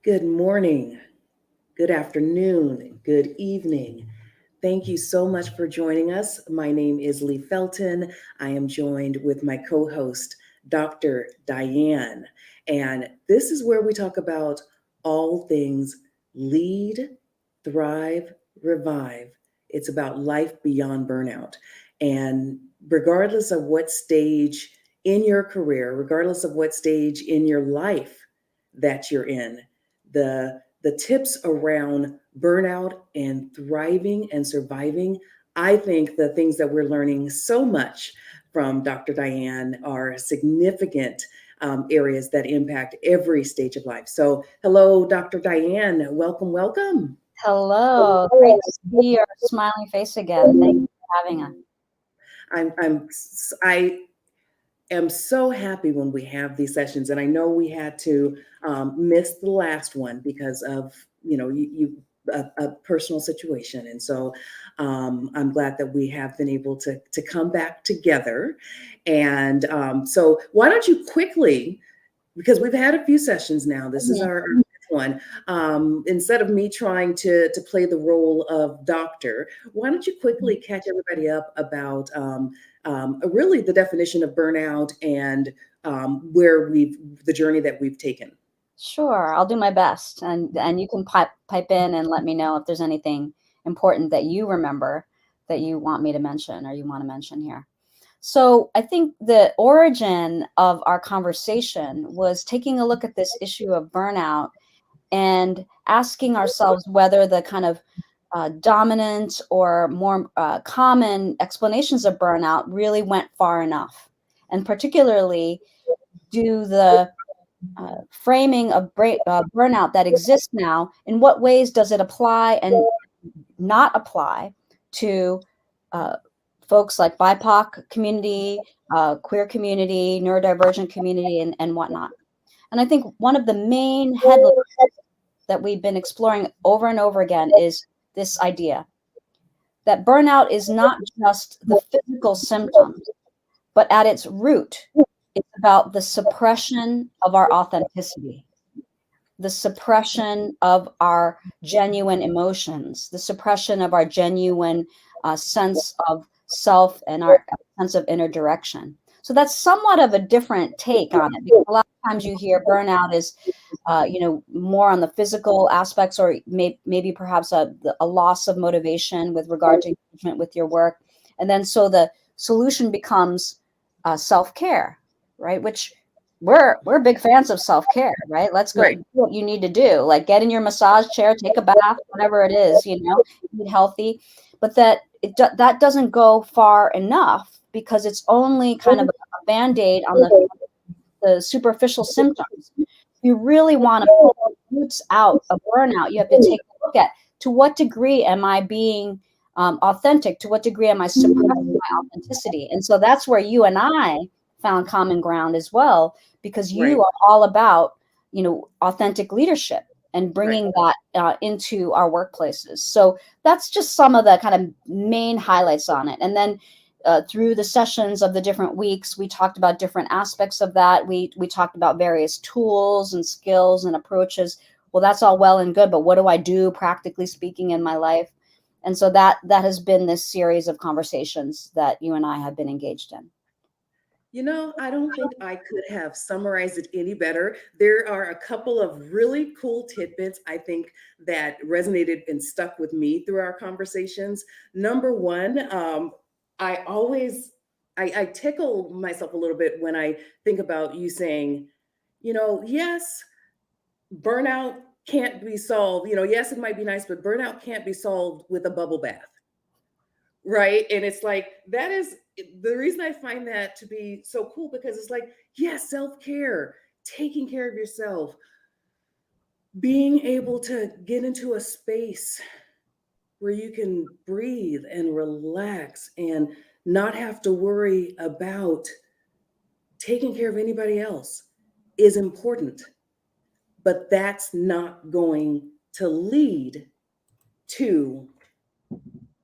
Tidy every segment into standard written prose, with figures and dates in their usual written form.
Good morning, good afternoon, good evening. Thank you so much for joining us. My name is Leigh Felton. I am joined with my co host, Dr. Diane. And this is where we talk about all things lead, thrive, revive. It's about life beyond burnout. And regardless of what stage in your career, regardless of what stage in your life that you're in, the tips around burnout and thriving and surviving, I think the things that we're learning so much from Dr. Diane are significant areas that impact every stage of life. So, hello, Dr. Diane. Welcome, welcome. Hello, great to see your smiling face again. Thank you for having us. I'm, I'm, I am so happy when we have these sessions, and I know we had to miss the last one because of a personal situation, and so I'm glad that we have been able to come back together. And so, why don't you quickly, because we've had a few sessions now, this is our fifth one. Instead of me trying to play the role of doctor, why don't you quickly catch everybody up about really the definition of burnout and where the journey that we've taken. Sure, I'll do my best, and you can pipe in and let me know if there's anything important that you remember that you want me to mention or you want to mention here. So I think the origin of our conversation was taking a look at this issue of burnout and asking ourselves whether the kind of dominant or more common explanations of burnout really went far enough. And particularly, do the framing of burnout that exists now, in what ways does it apply and not apply to folks like BIPOC community, queer community, neurodivergent community, and whatnot. And I think one of the main headlines that we've been exploring over and over again is this idea that burnout is not just the physical symptoms, but at its root, it's about the suppression of our authenticity, the suppression of our genuine emotions, the suppression of our genuine sense of self and our sense of inner direction. So that's somewhat of a different take on it, because a lot of times you hear burnout is more on the physical aspects, or maybe perhaps a loss of motivation with regard to engagement with your work. And then so the solution becomes self-care, right? Which we're big fans of self-care, right? Let's go do what you need to do, like get in your massage chair, take a bath, whatever it is, eat healthy. But that doesn't go far enough, because it's only kind of a band-aid on the superficial symptoms. You really want to pull the roots out of burnout. You have to take a look at, to what degree am I being authentic? To what degree am I suppressing my authenticity? And so that's where you and I found common ground as well, because you are all about, authentic leadership and bringing that into our workplaces. So that's just some of the kind of main highlights on it. And then through the sessions of the different weeks, we talked about different aspects of that. We talked about various tools and skills and approaches. Well, that's all well and good, but what do I do practically speaking in my life? And so that has been this series of conversations that you and I have been engaged in. I don't think I could have summarized it any better. There are a couple of really cool tidbits, I think, that resonated and stuck with me through our conversations. Number one, I always I tickle myself a little bit when I think about you saying, yes, burnout can't be solved. Yes, it might be nice, but burnout can't be solved with a bubble bath. Right. And it's like, that is the reason I find that to be so cool, because it's like, yes, self-care, taking care of yourself, being able to get into a space where you can breathe and relax and not have to worry about taking care of anybody else is important. But that's not going to lead to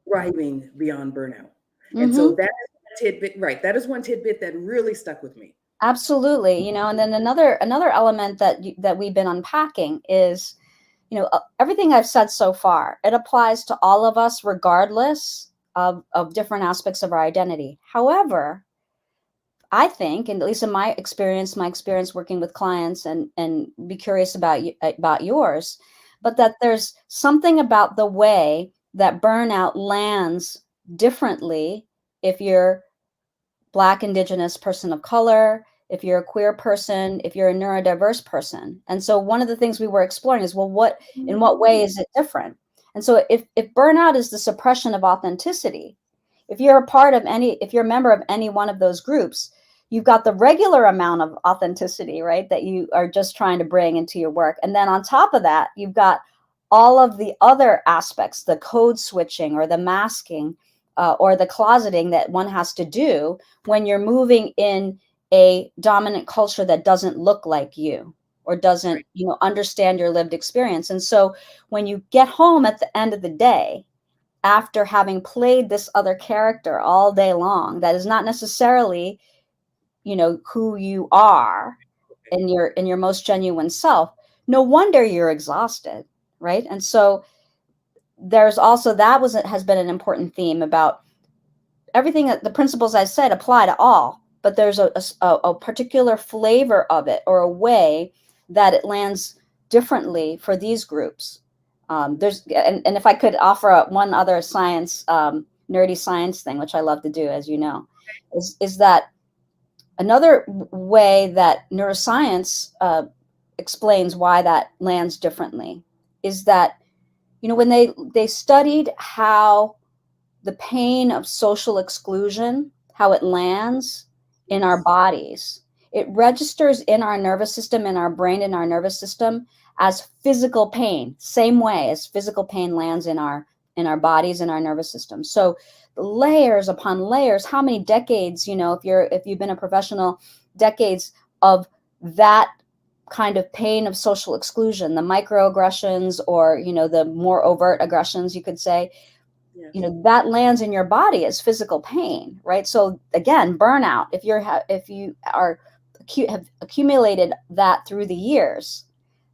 thriving beyond burnout. And so that is one tidbit, right? That is one tidbit that really stuck with me. Absolutely. And then another element that we've been unpacking is, everything I've said so far, it applies to all of us regardless of different aspects of our identity. However, I think, and at least in my experience working with clients, and be curious about yours, but that there's something about the way that burnout lands differently if you're Black, Indigenous, person of color, if you're a queer person, if you're a neurodiverse person. And so one of the things we were exploring is, well, in what way is it different? And so if burnout is the suppression of authenticity, if you're a member of any one of those groups, you've got the regular amount of authenticity, right, that you are just trying to bring into your work. And then on top of that, you've got all of the other aspects, the code switching or the masking, or the closeting that one has to do when you're moving in a dominant culture that doesn't look like you or doesn't, Right. understand your lived experience. And so when you get home at the end of the day, after having played this other character all day long, that is not necessarily, who you are in your most genuine self, no wonder you're exhausted, right? And so there's also has been an important theme about everything. That the principles I said apply to all, but there's a particular flavor of it, or a way that it lands differently for these groups. And if I could offer one other nerdy science thing, which I love to do, as you know, is that another way that neuroscience explains why that lands differently is that, when they studied how the pain of social exclusion, how it lands in our Yes. bodies. It registers in our nervous system, in our brain, in our nervous system as physical pain, same way as physical pain lands in our bodies, in our nervous system. So layers upon layers, how many decades, if you've been a professional, decades of that kind of pain of social exclusion, the microaggressions, or the more overt aggressions, you could say, Yes. that lands in your body as physical pain, right? So again, burnout, if you have accumulated that through the years,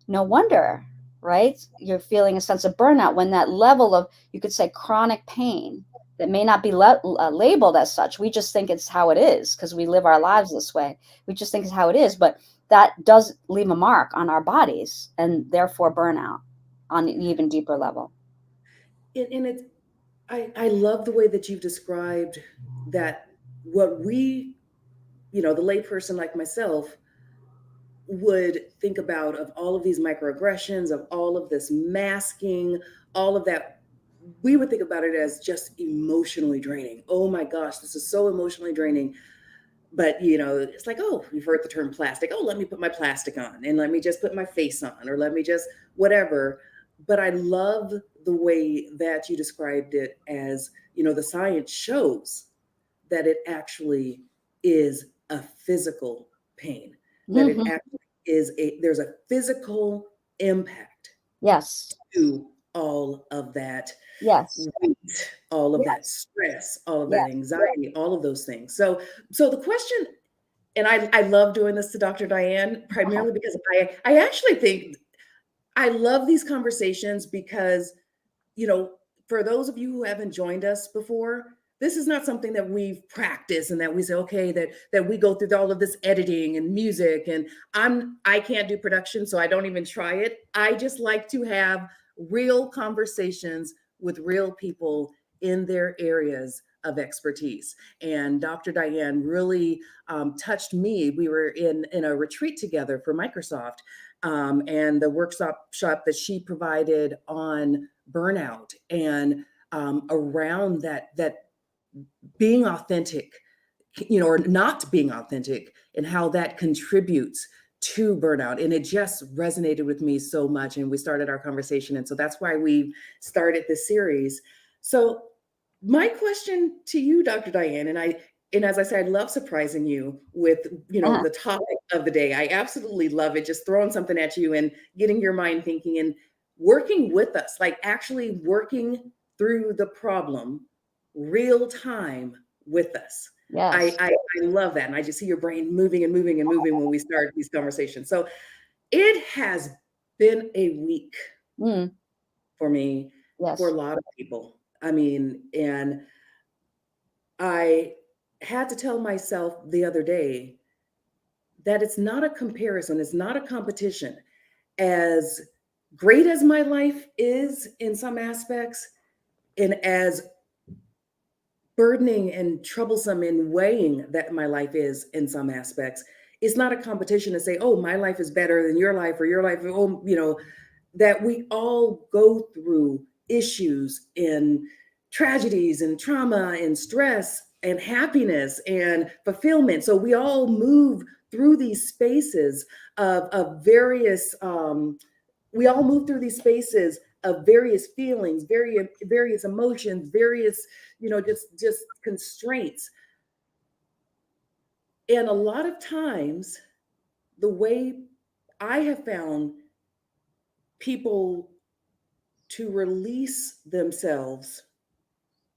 no wonder, right, you're feeling a sense of burnout when that level of, you could say, chronic pain that may not be labeled as such. We just think it's how it is because we live our lives this way. We just think it's how it is, but that does leave a mark on our bodies, and therefore burnout on an even deeper level. And it's, I love the way that you've described that what we, the layperson like myself, would think about of all of these microaggressions, of all of this masking, all of that, we would think about it as just emotionally draining. Oh my gosh, this is so emotionally draining. But it's like, oh, you've heard the term plastic. Oh, let me put my plastic on and let me just put my face on, or let me just whatever. But I love the way that you described it as, the science shows that it actually is a physical pain, that it Hmm. actually there's a physical impact Yes. to all of that Yes. weight, all of that Yes. stress, all of that Yes. anxiety, all of those things. So the question, and I love doing this to Dr. Diane Uh-huh. primarily because I actually think I love these conversations because, you know, for those of you who haven't joined us before, this is not something that we've practiced and that we say, okay, that we go through all of this editing and music. And I can't do production, so I don't even try it. I just like to have real conversations with real people in their areas of expertise. And Dr. Diane really touched me. We were in a retreat together for Microsoft, and the workshop shop that she provided on burnout and around that being authentic, or not being authentic, and how that contributes to burnout. And it just resonated with me so much. And we started our conversation. And so that's why we started this series. So my question to you, Dr. Diane, and as I said, I love surprising you with, Uh-huh. the topic of the day. I absolutely love it. Just throwing something at you and getting your mind thinking and working with us, like actually working through the problem real time with us. Yes. I love that. And I just see your brain moving and moving and moving when we start these conversations. So it has been a week Mm, for me, for a yes. lot of people. I mean, and I had to tell myself the other day that it's not a comparison, it's not a competition. As great as my life is in some aspects, and as burdening and troublesome and weighing that my life is in some aspects, it's not a competition to say, oh, my life is better than your life or your life, oh, that we all go through issues and tragedies and trauma and stress and happiness and fulfillment. So we all move through these spaces of various, we all move through these spaces of various feelings, various emotions, various, just constraints. And a lot of times, the way I have found people to release themselves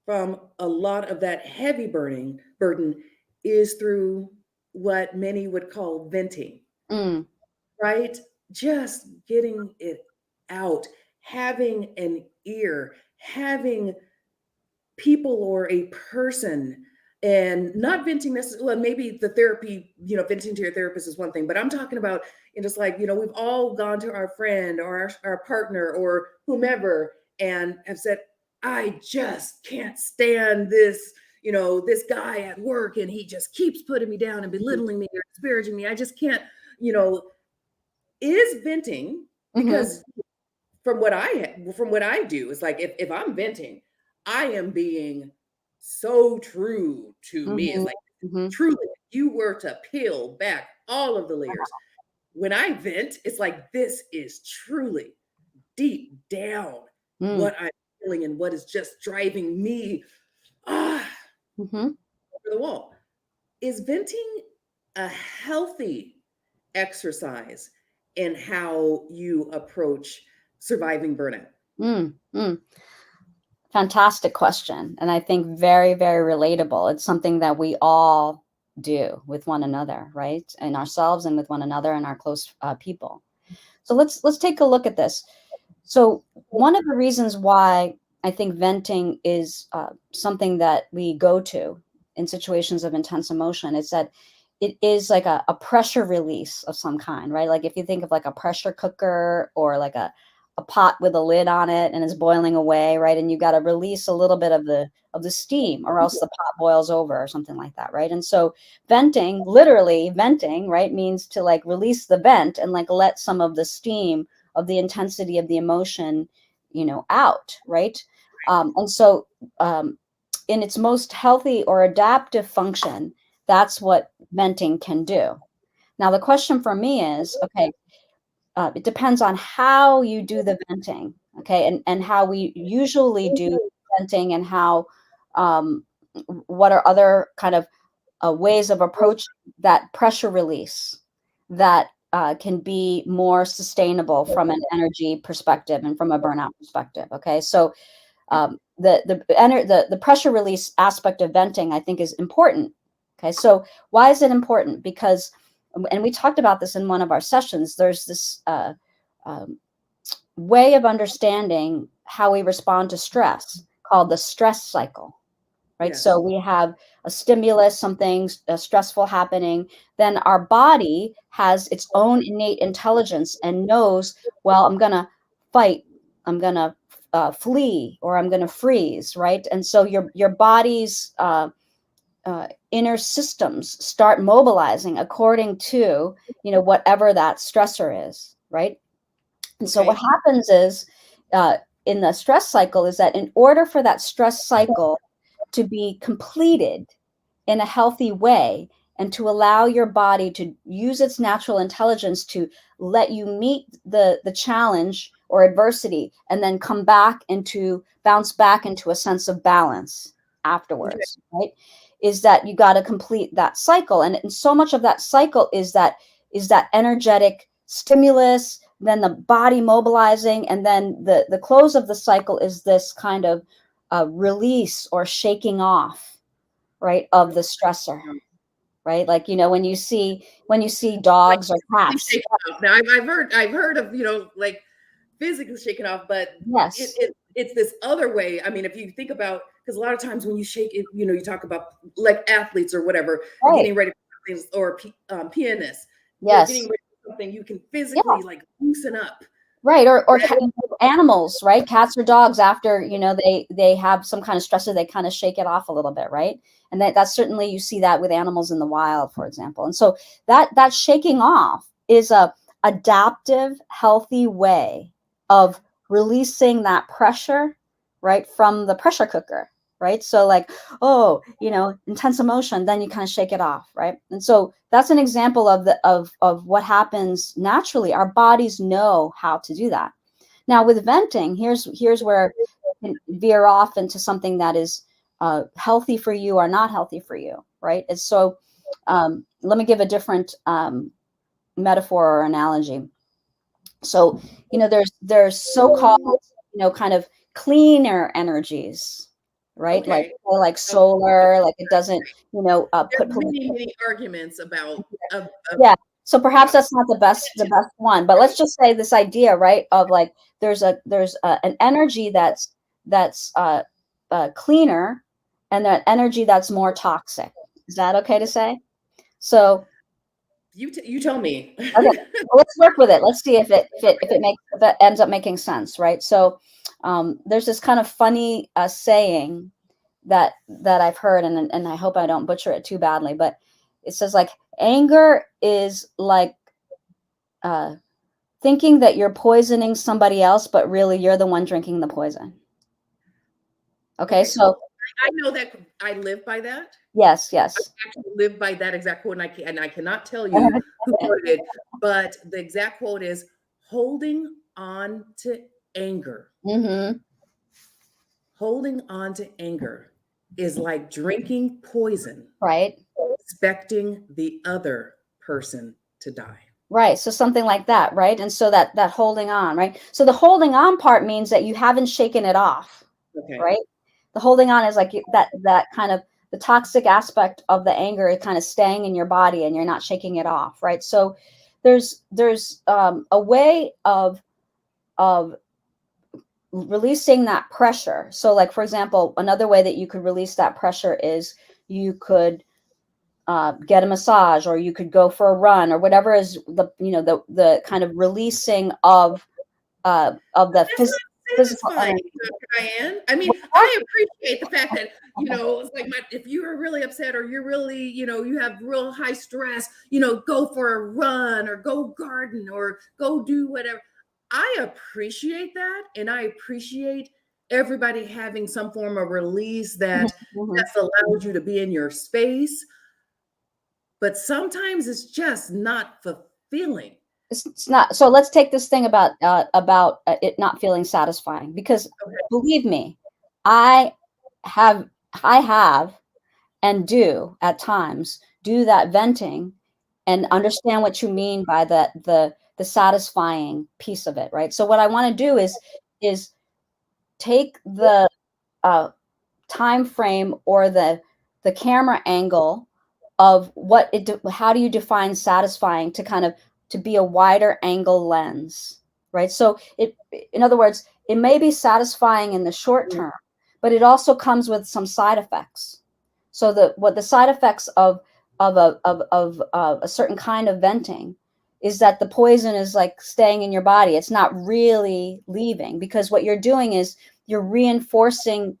from a lot of that heavy burden is through what many would call venting, Mm, right? Just getting it out, having an ear, having people or a person, and not venting necessarily. Well, maybe the therapy, venting to your therapist is one thing, but I'm talking about, just like, we've all gone to our friend or our partner or whomever and have said, I just can't stand this, this guy at work, and he just keeps putting me down and mhm, belittling me or disparaging me. I just can't, you know, is venting, mhm, because from what I do, it's like, if I'm venting, I am being so true to me. It's mhm, like, mhm, truly, if you were to peel back all of the layers, when I vent, it's like, this is truly deep down mm, what I'm feeling and what is just driving me ah mhm. over the wall. Is venting a healthy exercise in how you approach surviving burnout? Mm, mm. Fantastic question. And I think very, very relatable. It's something that we all do with one another, right? And ourselves and with one another and our close people. So let's take a look at this. So one of the reasons why I think venting is something that we go to in situations of intense emotion is that it is like a pressure release of some kind, right? Like if you think of like a pressure cooker or like a pot with a lid on it and it's boiling away, right? And you got to release a little bit of the steam or else the pot boils over or something like that, right? And so venting, literally venting, right, means to like release the vent and like let some of the steam of the intensity of the emotion, out, right? And so, um, in its most healthy or adaptive function, that's what venting can do. Now, the question for me is, okay, it depends on how you do the venting, okay, and how we usually do venting and how, um, what are other kind of ways of approaching that pressure release that can be more sustainable from an energy perspective and from a burnout perspective. Okay, so the pressure release aspect of venting, I think, is important. Okay, so why is it important? Because, and we talked about this in one of our sessions. There's this um, way of understanding how we respond to stress called the stress cycle, right? So Yes. we have a stimulus, something stressful happening, then our body has its own innate intelligence and knows, well, I'm going to fight, I'm going to flee, or I'm going to freeze, right? And so your body's inner systems start mobilizing according to, whatever that stressor is, right? And so what Okay. happens is, uh, in the stress cycle, is that in order for that stress cycle to be completed in a healthy way and to allow your body to use its natural intelligence to let you meet the challenge or adversity and then come back into bounce back into a sense of balance Okay. afterwards, right? Is that you got to complete that cycle, and so much of that cycle is that energetic stimulus, then the body mobilizing, and then the close of the cycle is this kind of release or shaking off, right, of the stressor, right? Like, when you see Like dogs or physically cats. shaking off. Now I've heard of, like physically shaking off, but Yes, it's this other way. I mean, if you think about, because a lot of times when you shake it, you talk about like athletes or whatever right. getting ready for things, or pianists, they're getting Yes. ready for something. You can Yeah. physically like loosen up. Right. Or That animals, right? Cats or dogs, after, they have some kind of stressor, they kind of shake it off a little bit, right? And that's certainly, you see that with animals in the wild, for example. And so that shaking off is a adaptive, healthy way of releasing that pressure, right, from the pressure cooker, right? So like, oh, intense emotion, then you kind of shake it off, right? And so that's an example of what happens naturally. Our bodies know how to do that. Now with venting, here's where you can veer off into something that is healthy for you or not healthy for you, right? And so let me give a different metaphor or analogy. So, there's so-called, kind of cleaner energies, right? okay. Like Okay. solar, like it doesn't, There put are many, pollution. many arguments about Yeah. So perhaps about that's not the best one, but let's right. just say this idea, right, of like an energy that's cleaner, and that energy that's more toxic. Is that okay to say? So You tell me. okay, well, let's work with it. Let's see if it ends up making sense, right? So there's this kind of funny saying that I've heard, and I hope I don't butcher it too badly, but it says like anger is like uh, thinking that you're poisoning somebody else, but really you're the one drinking the poison. Okay, Okay. so I know that I live by that. yes, I yes. actually live by that exact quote, and I cannot tell you who quoted it, but the exact quote is holding on to anger. Hmm. Holding on to anger is like drinking poison, Right. expecting the other person to die. Right. So something like that, right? And so that holding on, right? So the holding on part means that you haven't shaken it off, Okay. right? The holding on is like that kind of the toxic aspect of the anger is kind of staying in your body and you're not shaking it off, right? So there's a way of releasing that pressure. So like for example, another way that you could release that pressure is you could get a massage, or you could go for a run, or whatever is the kind of releasing of the That's not physical satisfying, energy. Diane. I mean, I appreciate the fact that, it's like if you're really upset or you're really, you have real high stress, go for a run or go garden or go do whatever. I appreciate that. And I appreciate everybody having some form of release Mhm, that mhm. that's allowed you to be in your space. But sometimes it's just not fulfilling. It's not. So let's take this thing about it not feeling satisfying, because Okay. believe me, I have I have and do at times do that venting and understand what you mean by the satisfying piece of it, right? So what I want to do is take the uh, time frame or the camera angle of how do you define satisfying to kind of to be a wider angle lens, right? So in other words, it may be satisfying in the short term, but it also comes with some side effects. So the side effects of a certain kind of venting is that the poison is like staying in your body. It's not really leaving, because what you're doing is you're reinforcing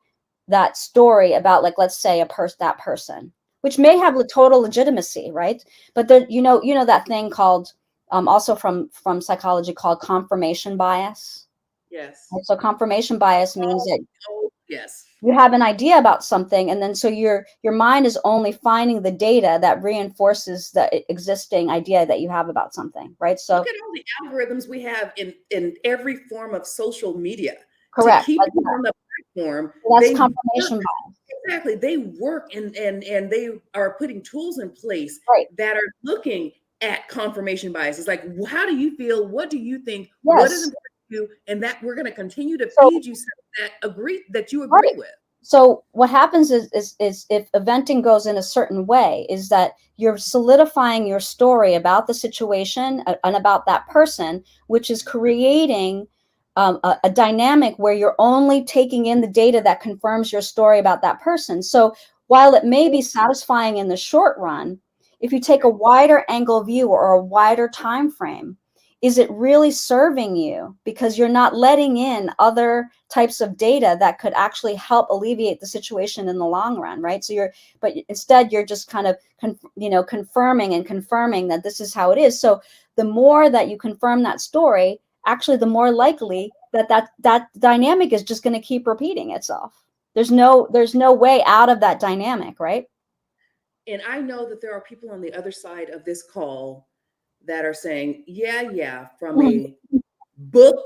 that story about, like, let's say that person, which may have total legitimacy, right? But there, that thing called also from psychology, called confirmation bias. Yes. Right? So confirmation bias means that Oh, yes. you have an idea about something, and then so your mind is only finding the data that reinforces the existing idea that you have about something, right? Look So at all the algorithms we have in every form of social media to correct, keep like you that. on the platform. So that's They work. confirmation bias, Exactly. They work, and they are putting tools in place right? that are looking at confirmation bias. It's like, how do you feel? What do you think? What is Yes. important to you? And that we're going to continue to So feed you stuff that you agree right. with. So what happens is if venting goes in a certain way, is that you're solidifying your story about the situation and about that person, which is creating a dynamic where you're only taking in the data that confirms your story about that person. So while it may be satisfying in the short run, if you take a wider angle view or a wider time frame, is it really serving you? Because you're not letting in other types of data that could actually help alleviate the situation in the long run, right? But instead you're just kind of, confirming and confirming that this is how it is. So the more that you confirm that story, actually the more likely that dynamic is just going to keep repeating itself. There's no way out of that dynamic, right? And I know that there are people on the other side of this call that are saying, yeah, from a book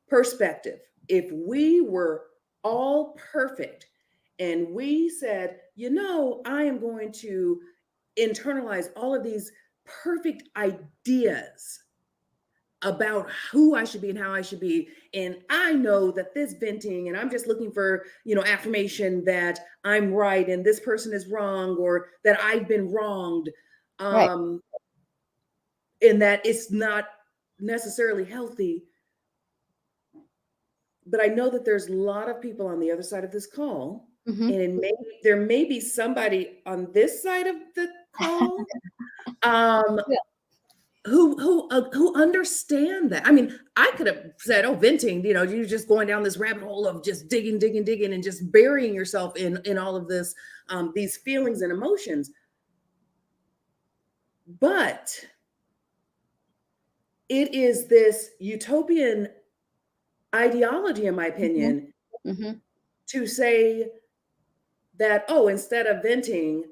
perspective, if we were all perfect and we said, I am going to internalize all of these perfect ideas about who I should be and how I should be. And I know that this venting, and I'm just looking for, affirmation that I'm right and this person is wrong, or that I've been wronged. Right. And that it's not necessarily healthy. But I know that there's a lot of people on the other side of this call. Mm-hmm. And there may be somebody on this side of the call um, Yeah. who understand that. I mean, I could have said, "Oh, venting," you're just going down this rabbit hole of just digging, and just burying yourself in all of this, these feelings and emotions. But it is this utopian ideology, in my opinion, Mm-hmm. to say that, oh, instead of venting,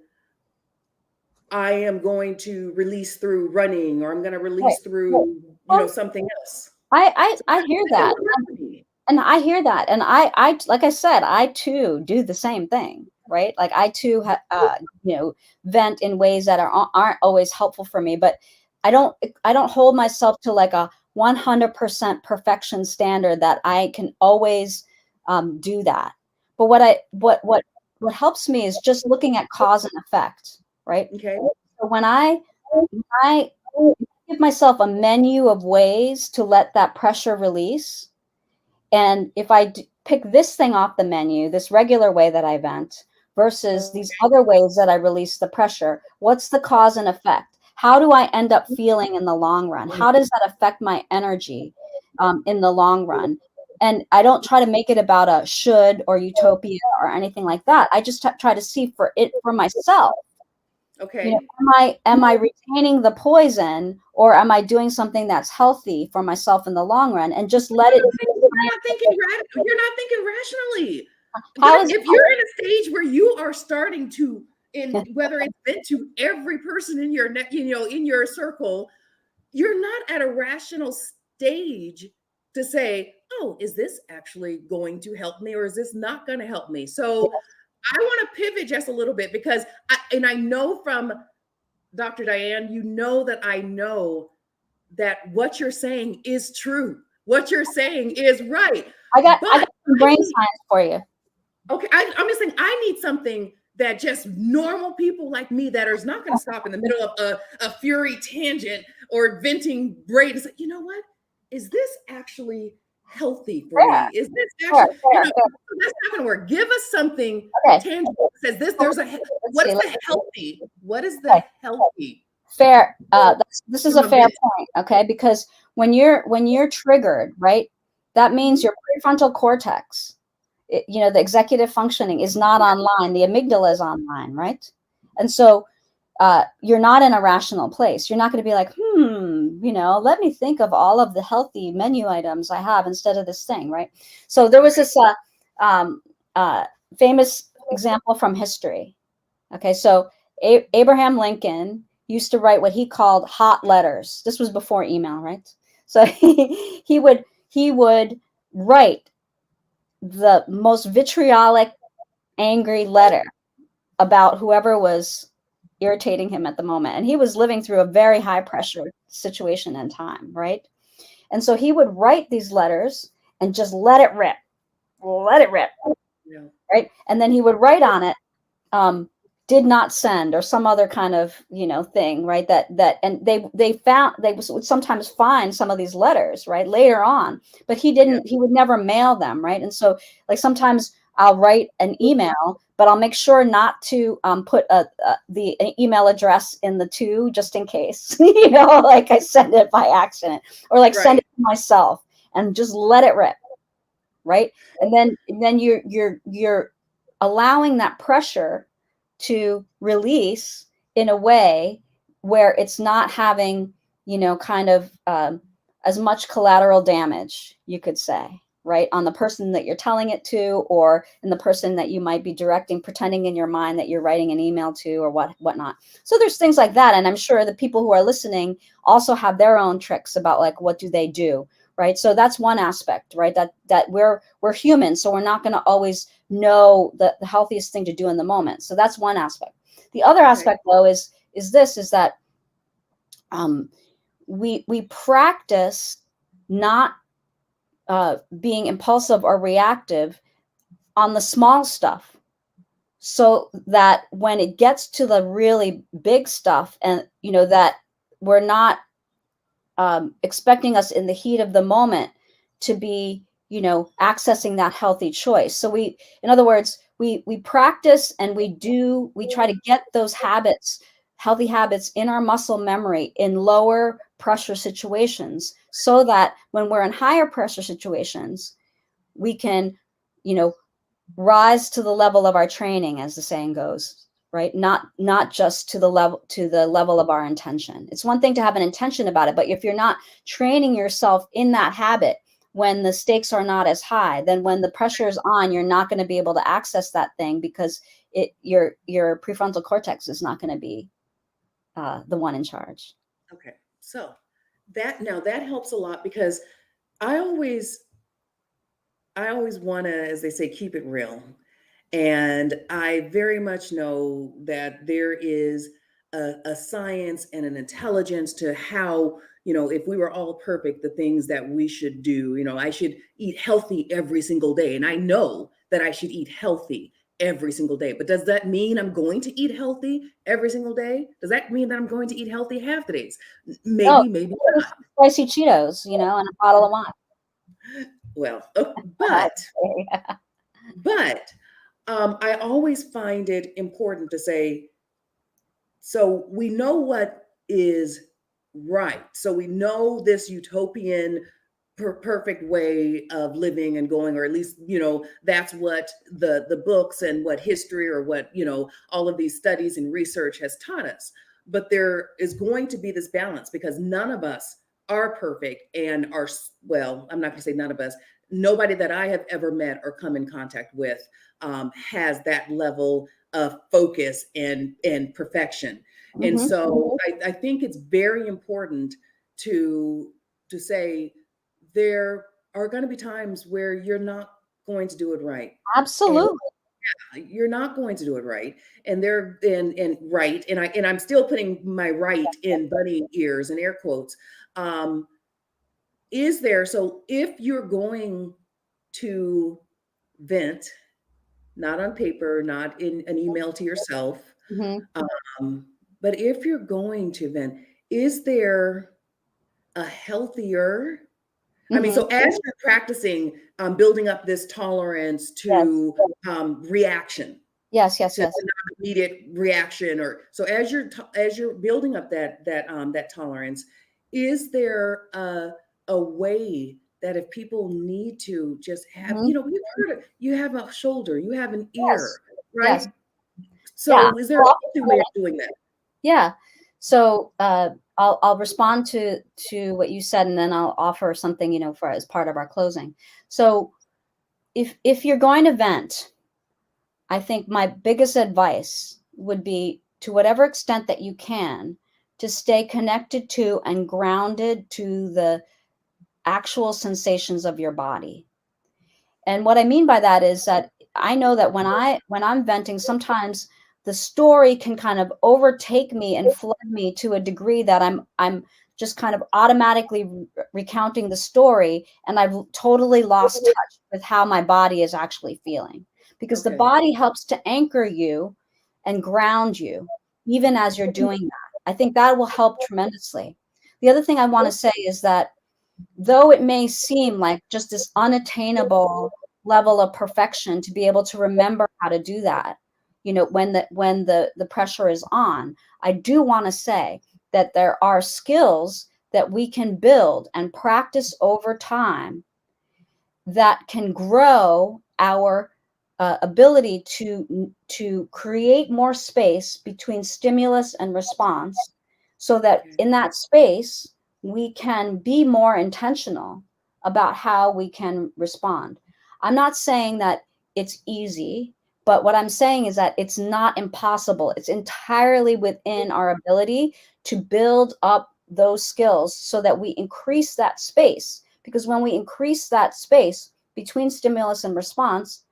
I am going to release through running, or I'm going to Right. release through, Well, something else. I hear that. And I hear that. And I, like I said, I too do the same thing, right? Like I too, vent in ways that aren't always helpful for me, but I don't hold myself to like a 100% perfection standard that I can always do that. But what helps me is just looking at cause and effect, right? Okay. So when I give myself a menu of ways to let that pressure release, and if I pick this thing off the menu, this regular way that I vent versus these other ways that I release the pressure, what's the cause and effect? How do I end up feeling in the long run? How does that affect my energy in the long run? And I don't try to make it about a should or utopia or anything like that. I just try to see for myself. Okay. Am I retaining the poison, or am I doing something that's healthy for myself in the long run? And just let it. You're not thinking rationally. How But is if you're in a stage where you are starting to, whether it's meant to every person in your in your circle, you're not at a rational stage to say, oh, is this actually going to help me, or is this not going to help me? So I want to pivot just a little bit, because I know from Dr. Diane, that I know that what you're saying is true. What you're saying is right. I got But some brain science for you. okay, I'm just saying I need something that just normal people like me, that is not going to stop in the middle of a fury tangent or venting braid and say, you know what? Is this actually healthy for Fair, me? Is this fair, actually, fair. that's not going to work. Give us something Okay. tangible that says this. What is the healthy? What is the healthy? Fair. This is a fair point. Okay, because when you're triggered, right, that means your prefrontal cortex, the executive functioning is not online. The amygdala is online, right? And so you're not in a rational place. You're not going to be like, let me think of all of the healthy menu items I have instead of this thing, right? So there was this famous example from history. Okay, so Abraham Lincoln used to write what he called hot letters. This was before email, right? So he would write the most vitriolic, angry letter about whoever was irritating him at the moment. And he was living through a very high pressure situation and time, right? And so he would write these letters and just let it rip. Yeah. right? And then he would write on it, um, did not send, or some other kind of, thing, right? And they would sometimes find some of these letters, right, later on, but Yeah. he would never mail them, right? And so, like, sometimes I'll write an email, but I'll make sure not to put the email address in the to, just in case, like I send it by accident, or like send Right. it to myself and just let it rip, right? And then you're allowing that pressure to release in a way where it's not having, kind of as much collateral damage, you could say, right, on the person that you're telling it to, or in the person that you might be directing, pretending in your mind that you're writing an email to, or whatnot. So there's things like that, and I'm sure the people who are listening also have their own tricks about, like, what do they do, right? So that's one aspect, right? That we're human, so we're not going to always know the healthiest thing to do in the moment. So that's one aspect. The other Okay. aspect, though, is that we practice not being impulsive or reactive on the small stuff, so that when it gets to the really big stuff, and that we're not expecting us in the heat of the moment to be, accessing that healthy choice. So in other words, we practice, and we try to get those habits, healthy habits, in our muscle memory in lower pressure situations, so that when we're in higher pressure situations, we can, you know, rise to the level of our training, as the saying goes, right? Not just to the level of our intention. It's one thing to have an intention about it, but if you're not training yourself in that habit when the stakes are not as high, then when the pressure is on, you're not going to be able to access that thing, because your prefrontal cortex is not going to be the one in charge. Okay. So that helps a lot because I always I always want to, as they say, keep it real. And I very much know that there is a science and an intelligence to how, if we were all perfect, the things that we should do. I should eat healthy every single day. And I know that I should eat healthy every single day. But does that mean I'm going to eat healthy every single day? Does that mean that I'm going to eat healthy half the days? No, Maybe, maybe not. spicy Cheetos, and a bottle of wine. Well, but I always find it important to say, so we know what is right. So we know this utopian, perfect way of living and going, or at least, that's what the books and what history, or what, all of these studies and research has taught us. But there is going to be this balance, because none of us are perfect and are, well, I'm not going to say none of us. Nobody that I have ever met or come in contact with has that level of focus and perfection. And Mm-hmm. so I think it's very important to to say there are going to be times where you're not going to do it right. And Absolutely. you're not going to do it right. And there and right. And I'm still putting my right in bunny ears and air quotes. Um, is there, so if you're going to vent, not on paper, not in an email to yourself, Mm-hmm. um, but if you're going to vent, is there a healthier, I mean, Mm-hmm. so as you're practicing, building up this tolerance Yes. to reaction, Yes. Yes. to Yes. not immediate reaction, or so as you're building up that tolerance, is there a way that if people need to just have, Mm-hmm. you've heard it, you have a shoulder, you have an Yes. ear, Yes. right? Yeah. So is there a healthy way of doing that? Yeah. So I'll respond to what you said, and then I'll offer something, for as part of our closing. So if you're going to vent, I think my biggest advice would be, to whatever extent that you can, to stay connected to and grounded to the actual sensations of your body. And what I mean by that is that I know that when I'm venting, sometimes the story can kind of overtake me and flood me to a degree that I'm just kind of automatically recounting the story, and I've totally lost touch with how my body is actually feeling. because the Okay. body helps to anchor you and ground you, even as you're doing that. I think that will help tremendously. The other thing I want to say is that though it may seem like just this unattainable level of perfection to be able to remember how to do that, when the pressure is on, I do want to say that there are skills that we can build and practice over time that can grow our ability to create more space between stimulus and response, so that Okay. in that space we can be more intentional about how we can respond. I'm not saying that it's easy, but what I'm saying is that it's not impossible. It's entirely within our ability to build up those skills so that we increase that space, because when we increase that space between stimulus and response,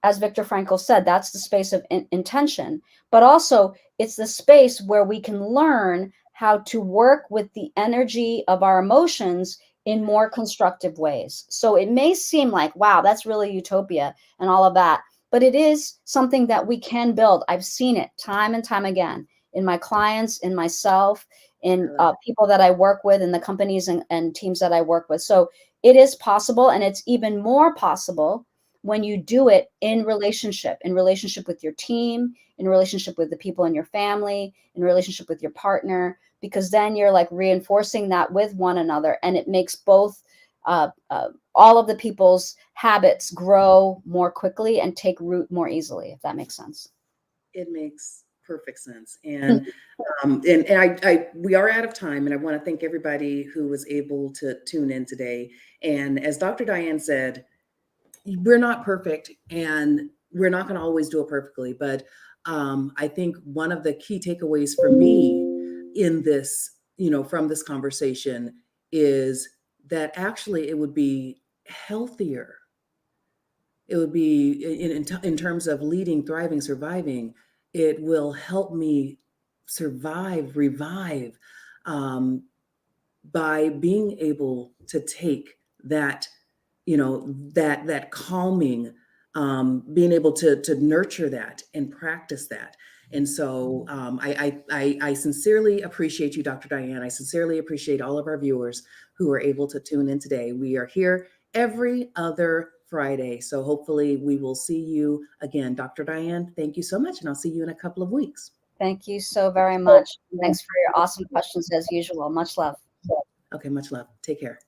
as Viktor Frankl said, that's the space of intention, but also it's the space where we can learn how to work with the energy of our emotions in more constructive ways. So it may seem like, wow, that's really utopia and all of that, but it is something that we can build. I've seen it time and time again in my clients, in myself, in people that I work with, in the companies and teams that I work with. So it is possible, and it's even more possible when you do it in relationship with your team, in relationship with the people in your family, in relationship with your partner, because then you're like reinforcing that with one another, and it makes both all of the people's habits grow more quickly and take root more easily, if that makes sense. It makes perfect sense. And we are out of time, and I want to thank everybody who was able to tune in today. And as Dr. Diane said, we're not perfect, and we're not going to always do it perfectly. But I think one of the key takeaways for me in this, from this conversation, is that actually it would be healthier. It would be in terms of leading, thriving, surviving. It will help me survive, revive, um, by being able to take that, that calming, being able to nurture that and practice that. And so I sincerely appreciate you, Dr. Diane. I sincerely appreciate all of our viewers who are able to tune in today. We are here every other Friday. So hopefully we will see you again. Dr. Diane, thank you so much. And I'll see you in a couple of weeks. Thank you so very much. Thanks for your awesome questions as usual. Much love. Okay, much love. Take care.